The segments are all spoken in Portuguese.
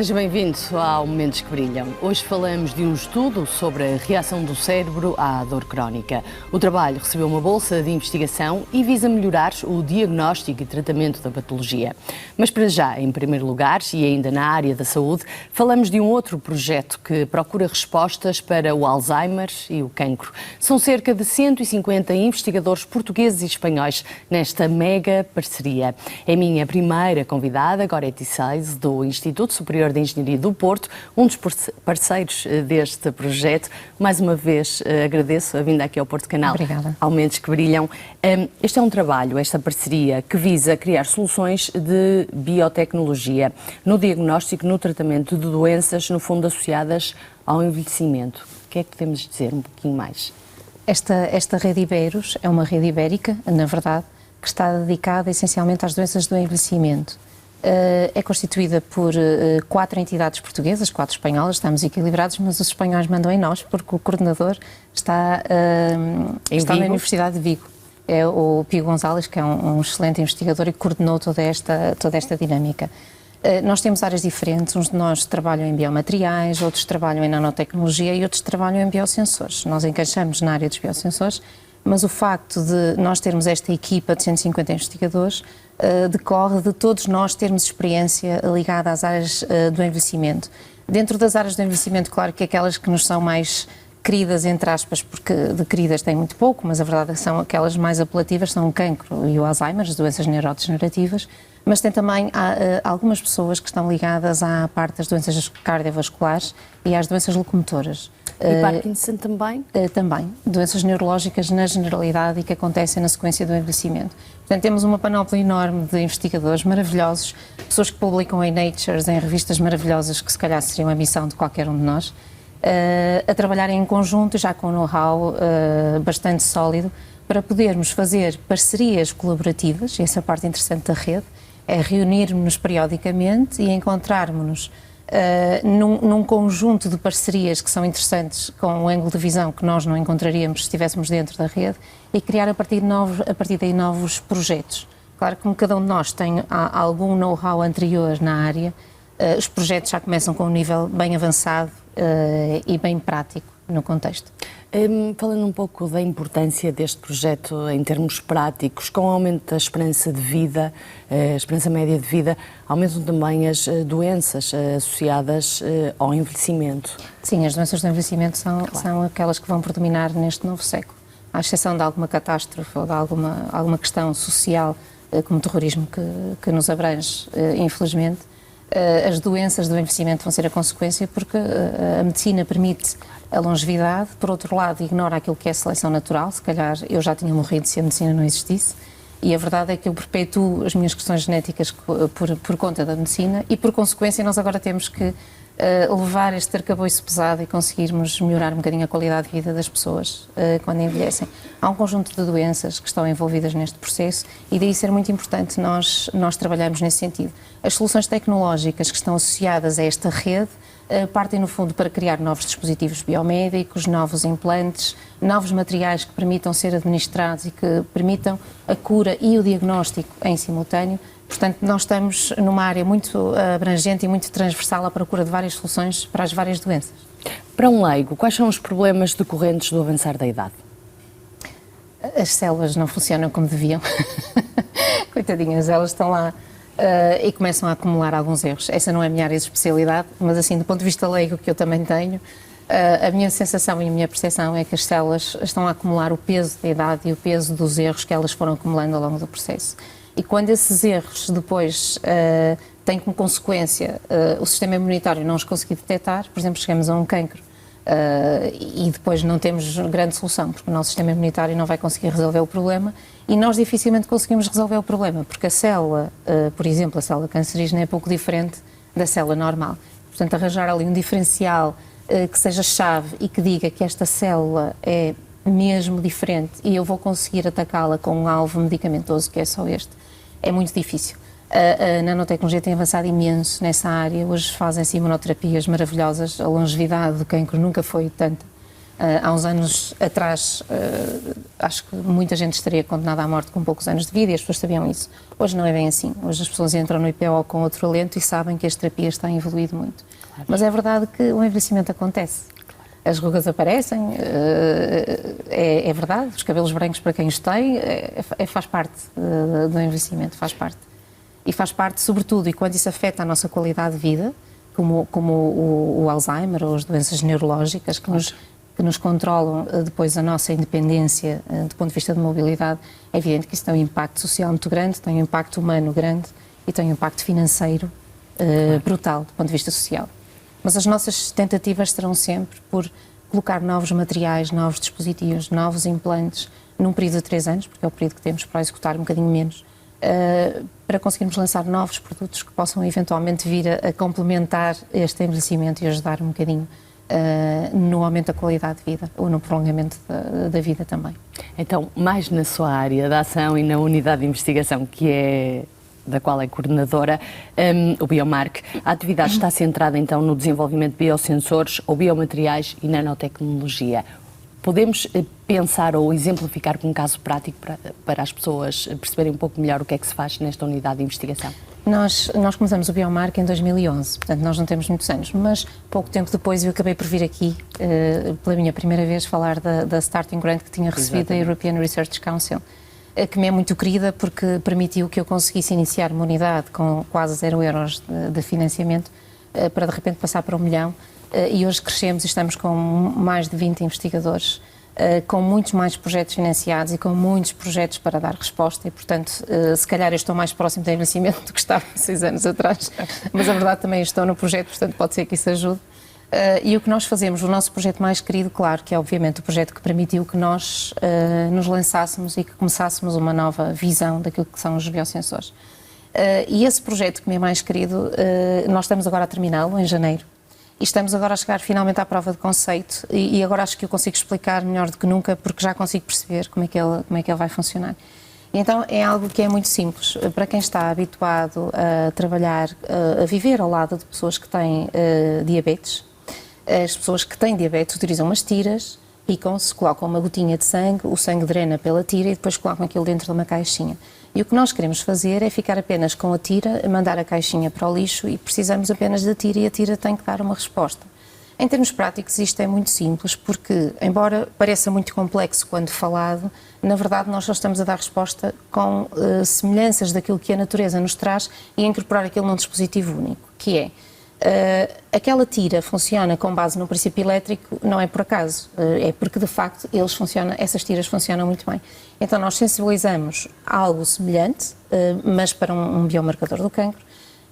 Seja bem-vindo ao Momentos que Brilham. Hoje falamos de um estudo sobre a reação do cérebro à dor crónica. O trabalho recebeu uma bolsa de investigação e visa melhorar o diagnóstico e tratamento da patologia. Mas para já, em primeiro lugar, e ainda na área da saúde, falamos de um outro projeto que procura respostas para o Alzheimer e o cancro. São cerca de 150 investigadores portugueses e espanhóis nesta mega parceria. É a minha primeira convidada, Goretti Sais, do Instituto Superior de Engenharia do Porto, um dos parceiros deste projeto. Mais uma vez agradeço a vinda aqui ao Porto Canal. Obrigada. Ao Mentes que Brilham. Este é um trabalho, esta parceria, que visa criar soluções de biotecnologia no diagnóstico, no tratamento de doenças, no fundo associadas ao envelhecimento. O que é que podemos dizer um pouquinho mais? Esta rede Iberos é uma rede ibérica, na verdade, que está dedicada essencialmente às doenças do envelhecimento. É constituída por 4 entidades portuguesas, 4 espanholas, estamos equilibrados, mas os espanhóis mandam em nós, porque o coordenador está na Universidade de Vigo. É o Pio Gonzalez, que é um excelente investigador e coordenou toda esta dinâmica. Nós temos áreas diferentes, uns de nós trabalham em biomateriais, outros trabalham em nanotecnologia e outros trabalham em biosensores. Nós encaixamos na área dos biosensores, mas o facto de nós termos esta equipa de 150 investigadores decorre de todos nós termos experiência ligada às áreas do envelhecimento. Dentro das áreas do envelhecimento, claro que aquelas que nos são mais queridas, entre aspas, porque de queridas tem muito pouco, mas a verdade é que são aquelas mais apelativas, são o cancro e o Alzheimer, as doenças neurodegenerativas, mas tem também algumas pessoas que estão ligadas à parte das doenças cardiovasculares e às doenças locomotoras. E Parkinson também? Também. Doenças neurológicas na generalidade e que acontecem na sequência do envelhecimento. Portanto, temos uma panóplia enorme de investigadores maravilhosos, pessoas que publicam em Nature, em revistas maravilhosas, que se calhar seriam a missão de qualquer um de nós, a trabalharem em conjunto, já com um know-how bastante sólido, para podermos fazer parcerias colaborativas, e essa é a parte interessante da rede, é reunirmos-nos periodicamente e encontrarmos-nos num conjunto de parcerias que são interessantes com um ângulo de visão que nós não encontraríamos se estivéssemos dentro da rede e criar a partir daí novos projetos. Claro que como cada um de nós tem algum know-how anterior na área, os projetos já começam com um nível bem avançado e bem prático no contexto. Falando um pouco da importância deste projeto em termos práticos, com o aumento da esperança de vida, a esperança média de vida, aumentam também as doenças associadas ao envelhecimento. Sim, as doenças do envelhecimento são aquelas que vão predominar neste novo século, à exceção de alguma catástrofe ou de alguma questão social, como o terrorismo que nos abrange, infelizmente. As doenças do envelhecimento vão ser a consequência porque a medicina permite a longevidade, por outro lado ignora aquilo que é seleção natural, se calhar eu já tinha morrido se a medicina não existisse, e a verdade é que eu perpetuo as minhas questões genéticas por conta da medicina e por consequência nós agora temos que levar este arcabouço pesado e conseguirmos melhorar um bocadinho a qualidade de vida das pessoas quando envelhecem. Há um conjunto de doenças que estão envolvidas neste processo e daí ser muito importante nós trabalharmos nesse sentido. As soluções tecnológicas que estão associadas a esta rede partem no fundo para criar novos dispositivos biomédicos, novos implantes, novos materiais que permitam ser administrados e que permitam a cura e o diagnóstico em simultâneo. Portanto, nós estamos numa área muito abrangente e muito transversal à procura de várias soluções para as várias doenças. Para um leigo, quais são os problemas decorrentes do avançar da idade? As células não funcionam como deviam. Coitadinhas, elas estão lá e começam a acumular alguns erros. Essa não é a minha área de especialidade, mas assim, do ponto de vista leigo que eu também tenho, a minha sensação e a minha percepção é que as células estão a acumular o peso da idade e o peso dos erros que elas foram acumulando ao longo do processo. E quando esses erros depois têm como consequência o sistema imunitário não os conseguir detectar, por exemplo, chegamos a um cancro e depois não temos grande solução, porque o nosso sistema imunitário não vai conseguir resolver o problema e nós dificilmente conseguimos resolver o problema, porque a célula, por exemplo, a célula cancerígena é pouco diferente da célula normal. Portanto, arranjar ali um diferencial que seja chave e que diga que esta célula é mesmo diferente e eu vou conseguir atacá-la com um alvo medicamentoso, que é só este, é muito difícil. A nanotecnologia tem avançado imenso nessa área, hoje fazem-se imunoterapias maravilhosas, a longevidade do cancro nunca foi tanta. Há uns anos atrás, acho que muita gente estaria condenada à morte com poucos anos de vida e as pessoas sabiam isso. Hoje não é bem assim. Hoje as pessoas entram no IPO com outro alento e sabem que as terapias têm evoluído muito. Claro. Mas é verdade que o envelhecimento acontece. As rugas aparecem, é verdade, os cabelos brancos para quem os tem, faz parte do envelhecimento, faz parte. E faz parte, sobretudo, e quando isso afeta a nossa qualidade de vida, como o Alzheimer ou as doenças neurológicas que nos controlam depois a nossa independência do ponto de vista de mobilidade, é evidente que isso tem um impacto social muito grande, tem um impacto humano grande e tem um impacto financeiro brutal do ponto de vista social. Mas as nossas tentativas serão sempre por colocar novos materiais, novos dispositivos, novos implantes, num período de 3 anos, porque é o período que temos para executar um bocadinho menos, para conseguirmos lançar novos produtos que possam eventualmente vir a complementar este envelhecimento e ajudar um bocadinho no aumento da qualidade de vida ou no prolongamento da vida também. Então, mais na sua área de ação e na unidade de investigação, da qual é coordenadora, o Biomark, a atividade está centrada então no desenvolvimento de biosensores ou biomateriais e nanotecnologia. Podemos pensar ou exemplificar com um caso prático para as pessoas perceberem um pouco melhor o que é que se faz nesta unidade de investigação? Nós começamos o Biomark em 2011, portanto nós não temos muitos anos, mas pouco tempo depois eu acabei por vir aqui, pela minha primeira vez, falar da Starting Grant que tinha recebido da European Research Council, que me é muito querida porque permitiu que eu conseguisse iniciar uma unidade com quase 0 euros de financiamento para de repente passar para 1 milhão e hoje crescemos e estamos com mais de 20 investigadores, com muitos mais projetos financiados e com muitos projetos para dar resposta e, portanto, se calhar eu estou mais próximo do envelhecimento do que estava há 6 anos atrás, mas a verdade também estou no projeto, portanto pode ser que isso ajude. E o que nós fazemos, o nosso projeto mais querido, claro, que é obviamente o projeto que permitiu que nós nos lançássemos e que começássemos uma nova visão daquilo que são os biosensores. E esse projeto que me é mais querido, nós estamos agora a terminá-lo em janeiro e estamos agora a chegar finalmente à prova de conceito e agora acho que eu consigo explicar melhor do que nunca porque já consigo perceber como é que ele vai funcionar. E então é algo que é muito simples. Para quem está habituado a trabalhar, a viver ao lado de pessoas que têm diabetes, as pessoas que têm diabetes utilizam umas tiras, picam-se, colocam uma gotinha de sangue, o sangue drena pela tira e depois colocam aquilo dentro de uma caixinha. E o que nós queremos fazer é ficar apenas com a tira, mandar a caixinha para o lixo e precisamos apenas da tira e a tira tem que dar uma resposta. Em termos práticos isto é muito simples porque, embora pareça muito complexo quando falado, na verdade nós só estamos a dar resposta com semelhanças daquilo que a natureza nos traz e a incorporar aquilo num dispositivo único, que é aquela tira funciona com base no princípio elétrico, não é por acaso, é porque de facto essas tiras funcionam muito bem. Então nós sensibilizamos algo semelhante, mas para um biomarcador do cancro,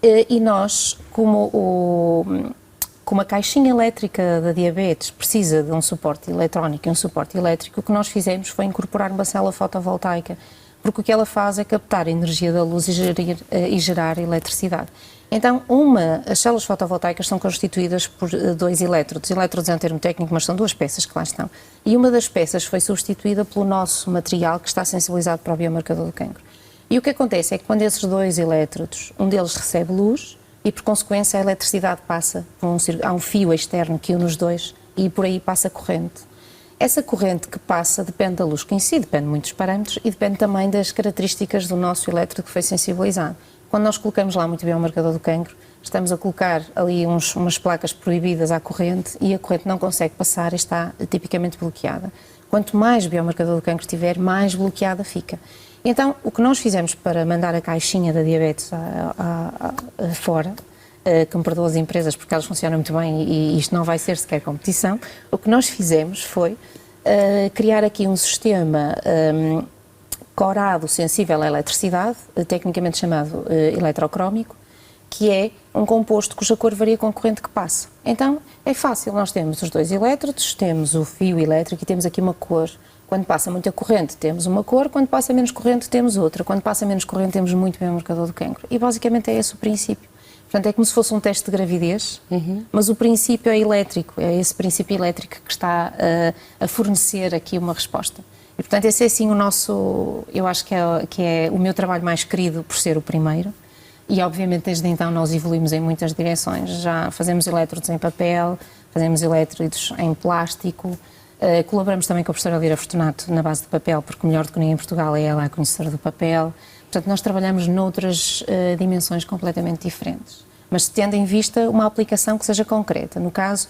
e nós, como a caixinha elétrica da diabetes precisa de um suporte eletrónico e um suporte elétrico, o que nós fizemos foi incorporar uma célula fotovoltaica, porque o que ela faz é captar a energia da luz e gerar eletricidade. Então, as células fotovoltaicas são constituídas por 2 elétrodos. Elétrodos é um termo técnico, mas são 2 peças que lá estão. E uma das peças foi substituída pelo nosso material que está sensibilizado para o biomarcador do cancro. E o que acontece é que quando esses 2 elétrodos, um deles recebe luz e, por consequência, a eletricidade passa por há um fio externo que une os 2 e por aí passa a corrente. Essa corrente que passa depende da luz que em si, depende de muitos parâmetros e depende também das características do nosso elétrodo que foi sensibilizado. Quando nós colocamos lá muito biomarcador do cancro, estamos a colocar ali umas placas proibidas à corrente e a corrente não consegue passar e está tipicamente bloqueada. Quanto mais biomarcador do cancro tiver, mais bloqueada fica. Então, o que nós fizemos para mandar a caixinha da diabetes fora, que me perdoam as empresas porque elas funcionam muito bem e isto não vai ser sequer competição, o que nós fizemos foi criar aqui um sistema corado sensível à eletricidade, tecnicamente chamado eletrocrómico, que é um composto cuja cor varia com a corrente que passa. Então, é fácil, nós temos os 2 elétrodos, temos o fio elétrico e temos aqui uma cor. Quando passa muita corrente, temos uma cor, quando passa menos corrente, temos outra. Quando passa menos corrente, temos muito biomarcador do cancro. E basicamente é esse o princípio. Portanto, é como se fosse um teste de gravidez, mas o princípio é elétrico, é esse princípio elétrico que está a fornecer aqui uma resposta. E, portanto, esse é assim eu acho que é o meu trabalho mais querido por ser o primeiro. E, obviamente, desde então nós evoluímos em muitas direções. Já fazemos elétrodos em papel, fazemos elétrodos em plástico, Colaboramos também com a professora Elvira Fortunato na base do papel, porque melhor do que ninguém em Portugal é ela a conhecedora do papel. Portanto, nós trabalhamos noutras dimensões completamente diferentes, mas tendo em vista uma aplicação que seja concreta. No caso,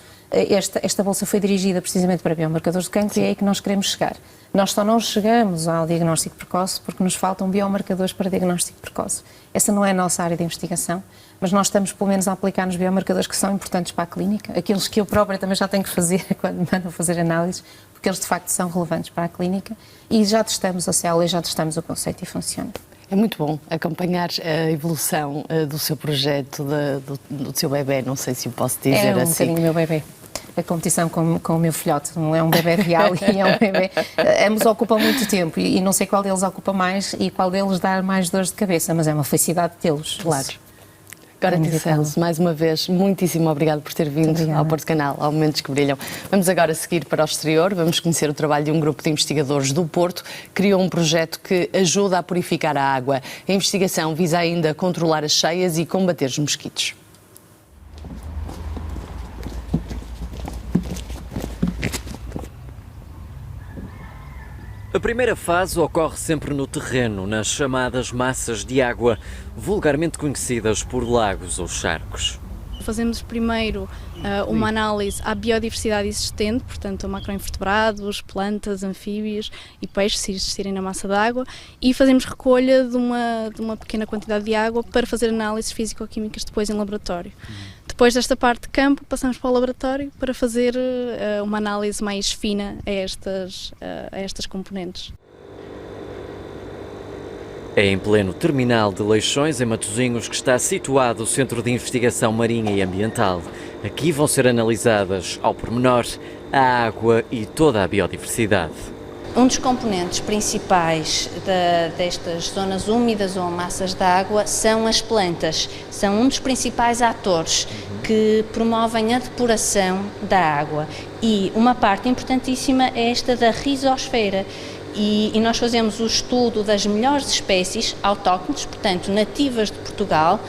esta bolsa foi dirigida precisamente para biomarcadores de cancro. Sim. E é aí que nós queremos chegar. Nós só não chegamos ao diagnóstico precoce porque nos faltam biomarcadores para diagnóstico precoce. Essa não é a nossa área de investigação, mas nós estamos pelo menos a aplicar nos biomarcadores que são importantes para a clínica, aqueles que eu própria também já tenho que fazer quando me mandam fazer análises, porque eles de facto são relevantes para a clínica, e já testamos a célula e já testamos o conceito e funciona. É muito bom acompanhar a evolução do seu projeto, do seu bebê, não sei se o posso dizer assim. É bocadinho o meu bebê. A competição com o meu filhote, não é um bebê real e é um bebê. Ambos ocupam muito tempo e não sei qual deles ocupa mais e qual deles dá mais dores de cabeça, mas é uma felicidade tê-los. Claro. Dorothy Celes, mais uma vez, muitíssimo obrigado por ter vindo ao Porto Canal, ao Momentos que Brilham. Vamos agora seguir para o exterior, vamos conhecer o trabalho de um grupo de investigadores do Porto que criou um projeto que ajuda a purificar a água. A investigação visa ainda controlar as cheias e combater os mosquitos. A primeira fase ocorre sempre no terreno, nas chamadas massas de água, vulgarmente conhecidas por lagos ou charcos. Fazemos primeiro uma análise à biodiversidade existente, portanto a macroinvertebrados, plantas, anfíbios e peixes, se existirem na massa d'água, e fazemos recolha de uma pequena quantidade de água para fazer análises físico-químicas depois em laboratório. Depois desta parte de campo, passamos para o laboratório para fazer uma análise mais fina a estas componentes. É em pleno terminal de Leixões, em Matosinhos, que está situado o Centro de Investigação Marinha e Ambiental. Aqui vão ser analisadas, ao pormenor, a água e toda a biodiversidade. Um dos componentes principais destas zonas úmidas ou massas de água são as plantas. São um dos principais atores que promovem a depuração da água. E uma parte importantíssima é esta da rizosfera. E nós fazemos o estudo das melhores espécies autóctones, portanto nativas de Portugal,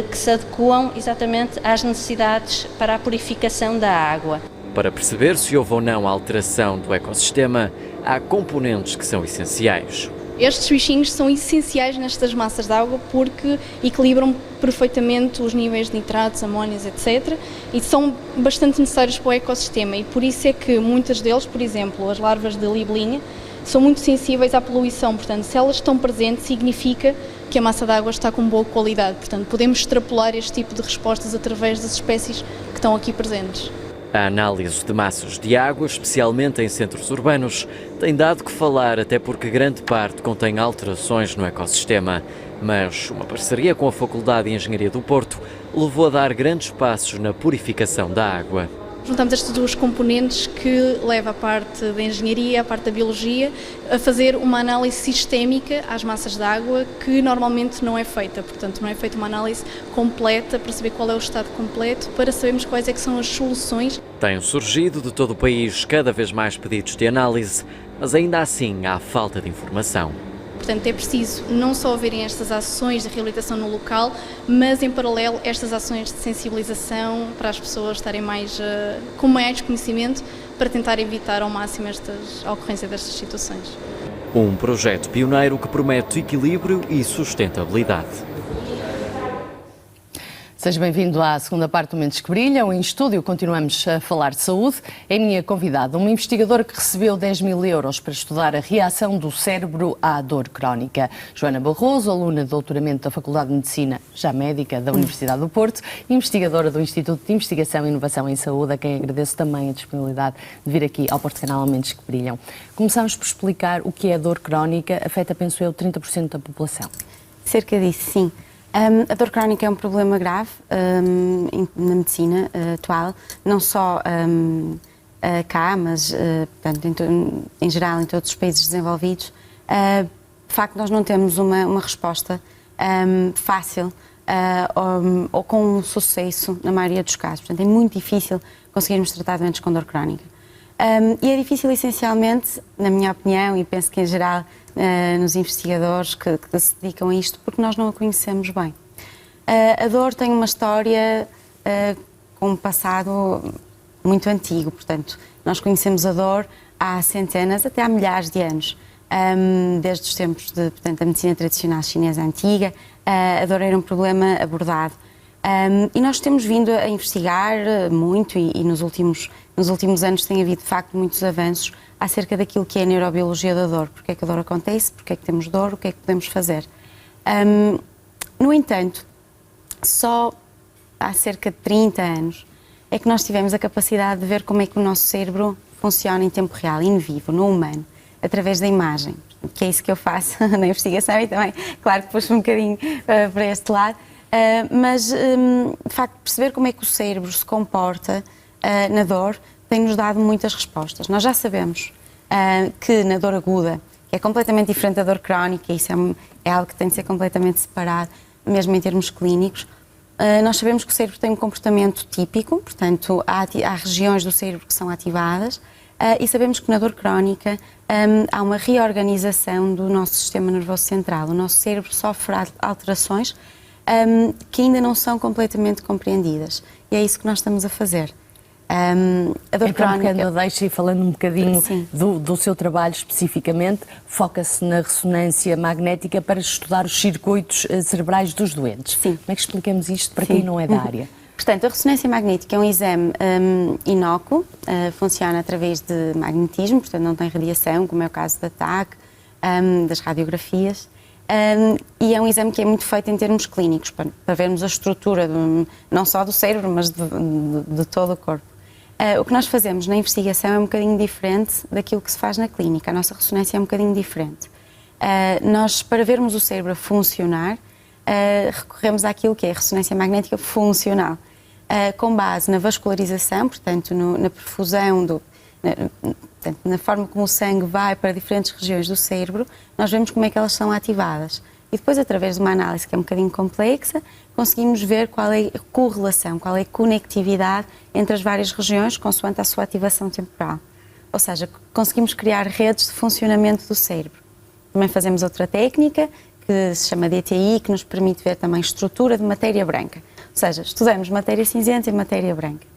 que se adequam exatamente às necessidades para a purificação da água. Para perceber se houve ou não alteração do ecossistema, há componentes que são essenciais. Estes bichinhos são essenciais nestas massas de água porque equilibram perfeitamente os níveis de nitratos, amónios, etc. E são bastante necessários para o ecossistema e por isso é que muitas deles, por exemplo, as larvas de libelinha, são muito sensíveis à poluição. Portanto, se elas estão presentes, significa que a massa de água está com boa qualidade. Portanto, podemos extrapolar este tipo de respostas através das espécies que estão aqui presentes. A análise de massas de água, especialmente em centros urbanos, tem dado que falar, até porque grande parte contém alterações no ecossistema. Mas uma parceria com a Faculdade de Engenharia do Porto levou a dar grandes passos na purificação da água. Juntamos estas duas componentes que leva a parte da engenharia, a parte da biologia, a fazer uma análise sistémica às massas de água que normalmente não é feita. Portanto, não é feita uma análise completa para saber qual é o estado completo, para sabermos quais é que são as soluções. Têm surgido de todo o país cada vez mais pedidos de análise, mas ainda assim há falta de informação. Portanto, é preciso não só haverem estas ações de reabilitação no local, mas em paralelo estas ações de sensibilização para as pessoas estarem com mais conhecimento para tentar evitar ao máximo a ocorrência destas situações. Um projeto pioneiro que promete equilíbrio e sustentabilidade. Seja bem-vindo à segunda parte do Momentos que Brilham. Em estúdio continuamos a falar de saúde. É a minha convidada, uma investigadora que recebeu 10.000 euros para estudar a reação do cérebro à dor crónica. Joana Barroso, aluna de doutoramento da Faculdade de Medicina, já médica da Universidade do Porto, investigadora do Instituto de Investigação e Inovação em Saúde, a quem agradeço também a disponibilidade de vir aqui ao Porto Canal Momentos que Brilham. Começamos por explicar o que é a dor crónica. Afeta, penso eu, 30% da população. Cerca disso, sim. A dor crónica é um problema grave na medicina atual, não só cá, mas portanto, em geral em todos os países desenvolvidos. De facto, nós não temos uma resposta fácil ou com sucesso na maioria dos casos. Portanto, é muito difícil conseguirmos tratar doentes com dor crónica. E é difícil essencialmente, na minha opinião, e penso que em geral nos investigadores que se dedicam a isto, porque nós não a conhecemos bem. A dor tem uma história com um passado muito antigo, portanto, Nós conhecemos a dor há centenas, até há milhares de anos. Desde os tempos portanto, da medicina tradicional chinesa antiga, a dor era um problema abordado. E nós temos vindo a investigar muito e nos últimos anos tem havido, de facto, muitos avanços acerca daquilo que é a neurobiologia da dor. Porque é que a dor acontece, porque é que temos dor, o que é que podemos fazer. No entanto, só há cerca de 30 anos é que nós tivemos a capacidade de ver como é que o nosso cérebro funciona em tempo real, in vivo, no humano, através da imagem, que é isso que eu faço na investigação e também, claro, que puxo um bocadinho para este lado, mas, de facto, perceber como é que o cérebro se comporta na dor tem-nos dado muitas respostas. Nós já sabemos que na dor aguda, que é completamente diferente da dor crónica, isso é algo que tem de ser completamente separado, mesmo em termos clínicos, nós sabemos que o cérebro tem um comportamento típico, portanto, há regiões do cérebro que são ativadas, e sabemos que na dor crónica há uma reorganização do nosso sistema nervoso central. O nosso cérebro sofre alterações que ainda não são completamente compreendidas. E é isso que nós estamos a fazer. A dor crónica... Deixa, e falando um bocadinho do seu trabalho especificamente, foca-se na ressonância magnética para estudar os circuitos cerebrais dos doentes. Sim. Como é que explicamos isto para quem não é da área? Portanto, a ressonância magnética é um exame inócuo, funciona através de magnetismo, portanto não tem radiação, como é o caso da TAC, das radiografias, e é um exame que é muito feito em termos clínicos, para vermos a estrutura, não só do cérebro, mas de todo o corpo. O que nós fazemos na investigação é um bocadinho diferente daquilo que se faz na clínica, a nossa ressonância é um bocadinho diferente. Nós, para vermos o cérebro a funcionar, recorremos àquilo que é a ressonância magnética funcional, com base na vascularização, portanto, na perfusão, portanto, na forma como o sangue vai para diferentes regiões do cérebro, nós vemos como é que elas são ativadas. E depois, através de uma análise que é um bocadinho complexa, conseguimos ver qual é a correlação, qual é a conectividade entre as várias regiões, consoante a sua ativação temporal. Ou seja, conseguimos criar redes de funcionamento do cérebro. Também fazemos outra técnica, que se chama DTI, que nos permite ver também estrutura de matéria branca. Ou seja, estudamos matéria cinzenta e matéria branca.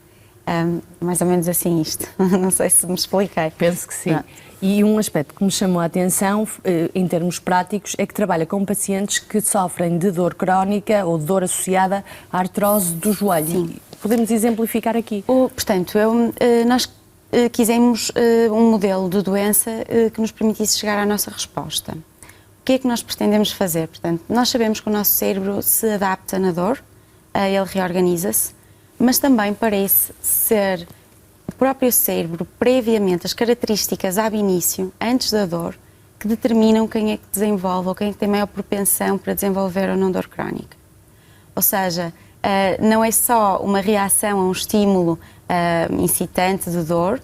Mais ou menos assim isto. Não sei se me expliquei. Penso que sim. E um aspecto que me chamou a atenção, em termos práticos, é que trabalha com pacientes que sofrem de dor crónica ou dor associada à artrose do joelho. Sim. Podemos exemplificar aqui? Portanto, nós quisemos um modelo de doença que nos permitisse chegar à nossa resposta. O que é que nós pretendemos fazer? Portanto, nós sabemos que o nosso cérebro se adapta na dor, ele reorganiza-se, mas também parece ser o próprio cérebro, previamente, as características ab início, antes da dor, que determinam quem é que desenvolve ou quem é que tem maior propensão para desenvolver ou não dor crónica. Ou seja, não é só uma reação a um estímulo incitante de dor,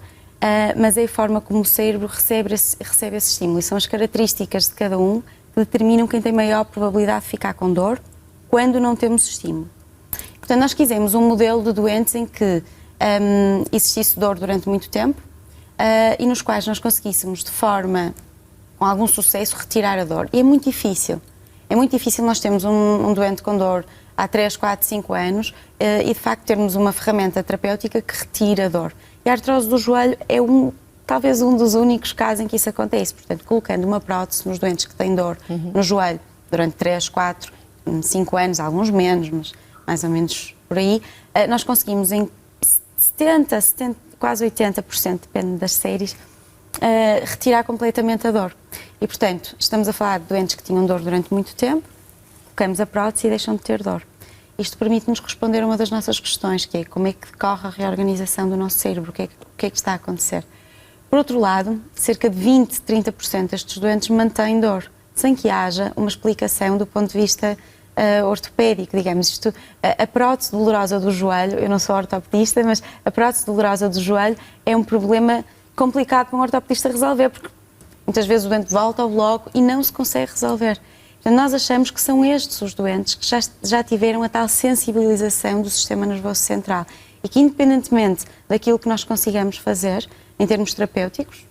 mas é a forma como o cérebro recebe esse estímulo. E são as características de cada um que determinam quem tem maior probabilidade de ficar com dor quando não temos estímulo. Portanto, nós quisemos um modelo de doentes em que existisse dor durante muito tempo e nos quais nós conseguíssemos, de forma, com algum sucesso, retirar a dor. E é muito difícil. É muito difícil nós termos um doente com dor há 3, 4, 5 anos e, de facto, termos uma ferramenta terapêutica que retira a dor. E a artrose do joelho é talvez um dos únicos casos em que isso acontece. Portanto, colocando uma prótese nos doentes que têm dor no joelho durante 3, 4, 5 anos, alguns menos, mas mais ou menos por aí, nós conseguimos em 70, quase 80%, depende das séries, retirar completamente a dor. E, portanto, estamos a falar de doentes que tinham dor durante muito tempo, colocamos a prótese e deixam de ter dor. Isto permite-nos responder a uma das nossas questões, que é como é que decorre a reorganização do nosso cérebro, o que é que está a acontecer. Por outro lado, cerca de 20, 30% destes doentes mantêm dor, sem que haja uma explicação do ponto de vista ortopédico, digamos. Isto, a prótese dolorosa do joelho, eu não sou ortopedista, mas a prótese dolorosa do joelho é um problema complicado para um ortopedista resolver, porque muitas vezes o doente volta ao bloco e não se consegue resolver. Então, nós achamos que são estes os doentes que já tiveram a tal sensibilização do sistema nervoso central e que, independentemente daquilo que nós consigamos fazer em termos terapêuticos,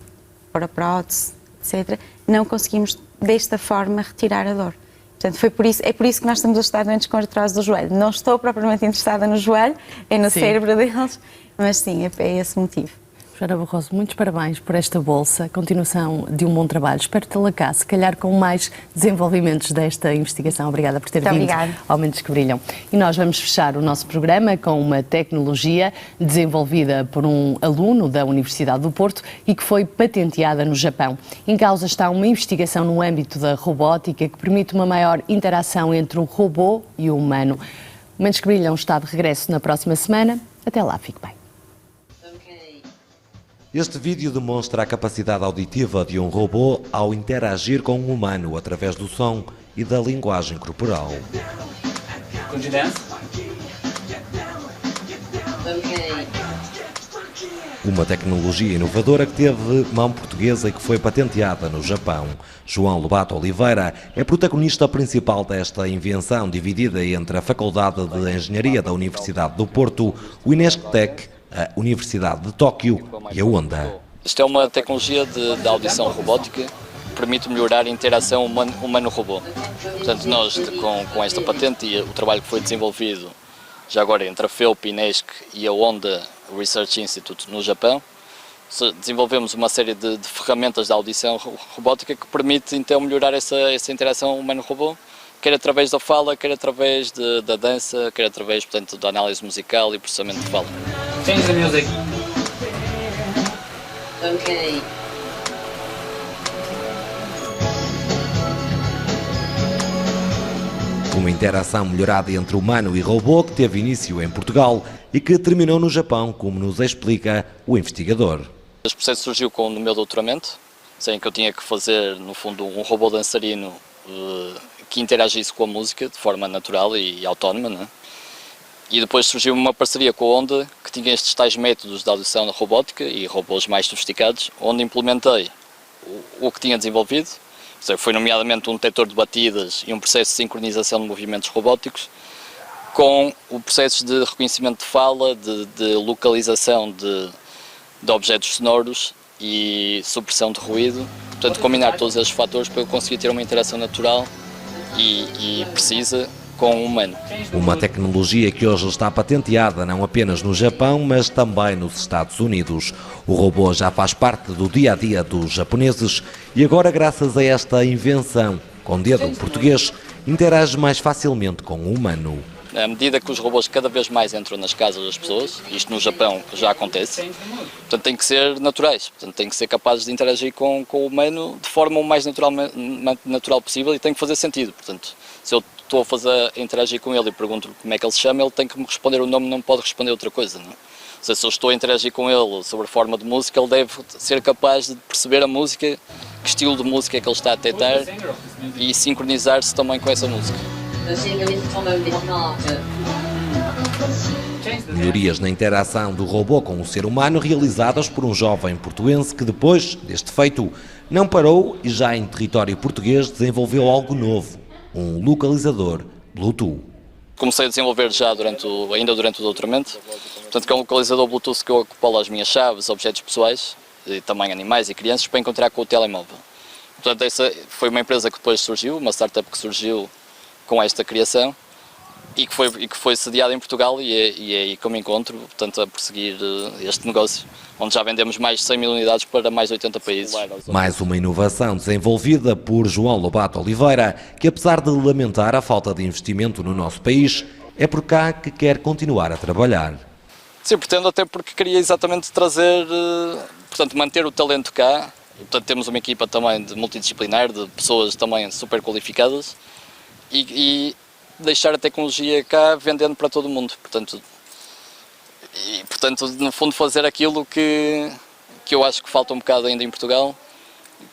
para a prótese, etc., não conseguimos desta forma retirar a dor. Portanto, é por isso que nós estamos a estudar doentes com artrose do joelho. Não estou propriamente interessada no joelho, é no cérebro deles, mas sim, é esse motivo. Joana Barroso, muitos parabéns por esta bolsa, continuação de um bom trabalho. Espero tê-la cá, se calhar com mais desenvolvimentos desta investigação. Obrigada por ter vindo ao Mentes que Brilham. E nós vamos fechar o nosso programa com uma tecnologia desenvolvida por um aluno da Universidade do Porto e que foi patenteada no Japão. Em causa está uma investigação no âmbito da robótica que permite uma maior interação entre o robô e o humano. O Mentes que Brilham está de regresso na próxima semana. Até lá, fique bem. Este vídeo demonstra a capacidade auditiva de um robô ao interagir com um humano através do som e da linguagem corporal. Uma tecnologia inovadora que teve mão portuguesa e que foi patenteada no Japão. João Lobato Oliveira é protagonista principal desta invenção, dividida entre a Faculdade de Engenharia da Universidade do Porto, o Inesctec, a Universidade de Tóquio e a Honda. Isto é uma tecnologia de audição robótica que permite melhorar a interação humano-robô. Portanto, nós, com esta patente e o trabalho que foi desenvolvido já agora entre a FEUP, INESC e a Honda Research Institute no Japão, desenvolvemos uma série de ferramentas de audição robótica que permite então melhorar essa interação humano-robô, quer através da fala, quer através da dança, quer através, portanto, da análise musical e processamento de fala. Change the music. Okay. Uma interação melhorada entre humano e robô que teve início em Portugal e que terminou no Japão, como nos explica o investigador. Este processo surgiu no meu doutoramento, em que eu tinha que fazer, no fundo, um robô dançarino que interagisse com a música de forma natural e autónoma, né? E depois surgiu uma parceria com a Honda, que tinha estes tais métodos de audição robótica e robôs mais sofisticados, onde implementei o que tinha desenvolvido. Foi nomeadamente um detector de batidas e um processo de sincronização de movimentos robóticos, com o processo de reconhecimento de fala, de localização de objetos sonoros e supressão de ruído. Portanto, combinar todos esses fatores para eu conseguir ter uma interação natural e precisa com o humano. Uma tecnologia que hoje está patenteada não apenas no Japão, mas também nos Estados Unidos. O robô já faz parte do dia-a-dia dos japoneses e agora, graças a esta invenção, com dedo português, interage mais facilmente com o humano. À medida que os robôs cada vez mais entram nas casas das pessoas, isto no Japão já acontece, portanto têm que ser naturais, portanto têm que ser capazes de interagir com o humano de forma o mais natural possível e tem que fazer sentido. Portanto, se eu estou a interagir com ele e pergunto-lhe como é que ele se chama, ele tem que me responder o nome, não pode responder outra coisa. Não? Ou seja, se eu estou a interagir com ele sobre a forma de música, ele deve ser capaz de perceber a música, que estilo de música é que ele está a detectar e sincronizar-se também com essa música. Melhorias na interação do robô com o ser humano realizadas por um jovem portuense que depois deste feito não parou e já em território português desenvolveu algo novo, um localizador Bluetooth. Comecei a desenvolver já ainda durante o doutoramento, portanto que é um localizador Bluetooth que eu acoplo as minhas chaves, objetos pessoais, e também animais e crianças, para encontrar com o telemóvel. Portanto, essa foi uma empresa que depois surgiu, uma startup que surgiu com esta criação e que foi sediada em Portugal e é aí que eu me encontro, portanto, a perseguir este negócio, onde já vendemos mais de 100 mil unidades para mais de 80 países. Mais uma inovação desenvolvida por João Lobato Oliveira, que apesar de lamentar a falta de investimento no nosso país, é por cá que quer continuar a trabalhar. Sim, pretendo, até porque queria exatamente trazer, portanto, manter o talento cá. Portanto, temos uma equipa também multidisciplinar, de pessoas também super qualificadas e deixar a tecnologia cá vendendo para todo o mundo. Portanto, no fundo, fazer aquilo que eu acho que falta um bocado ainda em Portugal,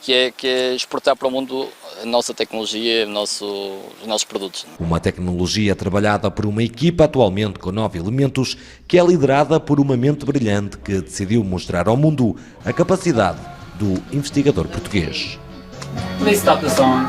que é exportar para o mundo a nossa tecnologia, os nossos produtos. Uma tecnologia trabalhada por uma equipa atualmente com 9 elementos, que é liderada por uma mente brilhante que decidiu mostrar ao mundo a capacidade do investigador português. Please stop the song.